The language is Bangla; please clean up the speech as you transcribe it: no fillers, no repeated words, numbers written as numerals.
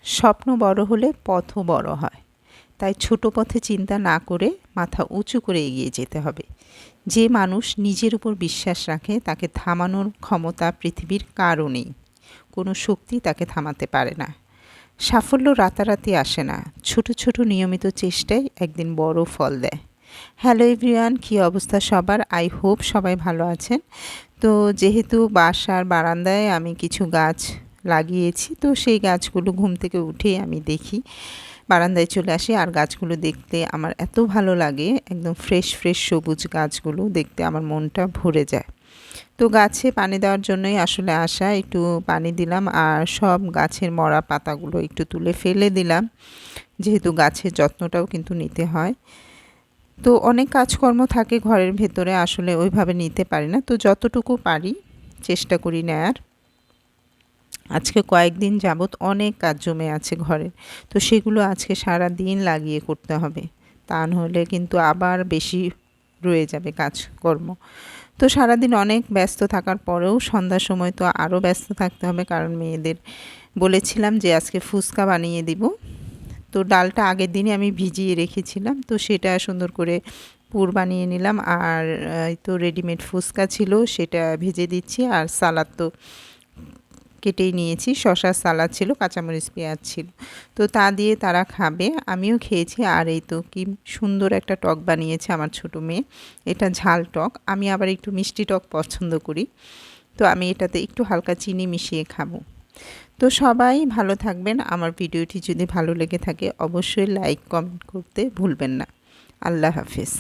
স্বপ্ন বড় হলে পথও বড় হয়, তাই ছোট পথে চিন্তা না করে মাথা উঁচু করে এগিয়ে যেতে হবে। যে মানুষ নিজের উপর বিশ্বাস রাখে তাকে থামানোর ক্ষমতা পৃথিবীর কারও নেই, কোনো শক্তি তাকে থামাতে পারে না। সাফল্য রাতারাতি আসে না, ছোট ছোট নিয়মিত চেষ্টাই একদিন বড় ফল দেয়। হ্যালো এভরিওয়ান, কী অবস্থা সবার? আই হোপ সবাই ভালো আছেন। তো যেহেতু বাসার বারান্দায় আমি কিছু গাছ লাগিয়েছি, তো সেই গাছগুলো ঘুম থেকে উঠেই আমি দেখি, বারান্দায় চলে আসি। আর গাছগুলো দেখতে আমার এত ভালো লাগে, একদম ফ্রেশ ফ্রেশ সবুজ গাছগুলো দেখতে আমার মনটা ভরে যায়। তো গাছে পানি দেওয়ার জন্যই আসলে আসা, একটু পানি দিলাম আর সব গাছের মরা পাতাগুলো একটু তুলে ফেলে দিলাম, যেহেতু গাছের যত্নটাও কিন্তু নিতে হয়। তো অনেক কাজকর্ম থাকে ঘরের ভেতরে, আসলে ওইভাবে নিতে পারি না, তো যতটুকু পারি চেষ্টা করি নেয়ার। আজকে কয়েকদিন যাবৎ অনেক কাজ জমে আছে ঘরে, তো সেগুলো আজকে সারা দিন লাগিয়ে করতে হবে, তা নাহলে কিন্তু আবার বেশি রয়ে যাবে কাজকর্ম। তো সারাদিন অনেক ব্যস্ত থাকার পরেও সন্ধ্যার সময় তো আরও ব্যস্ত থাকতে হবে, কারণ মেয়েদের বলেছিলাম যে আজকে ফুচকা বানিয়ে দিব। তো ডালটা আগের দিনই আমি ভিজিয়ে রেখেছিলাম, তো সেটা সুন্দর করে পুর বানিয়ে নিলাম। আর তো রেডিমেড ফুচকা ছিল, সেটা ভেজে দিচ্ছি। আর সালাদ তো কেটেই নিয়েছি, শশার সালাদ ছিল, কাঁচামরিচ পেঁয়াজ ছিল, তো তা দিয়ে তারা খাবে, আমিও খেয়েছি। আর এই তো কি সুন্দর একটা টক বানিয়েছে আমার ছোটো মেয়ে, এটা ঝাল টক, আমি আবার একটু মিষ্টি টক পছন্দ করি, তো আমি এটাতে একটু হালকা চিনি মিশিয়ে খাবো। তো সবাই ভালো থাকবেন। আমার ভিডিওটি যদি ভালো লেগে থাকে অবশ্যই লাইক কমেন্ট করতে ভুলবেন না। আল্লাহ হাফেজ।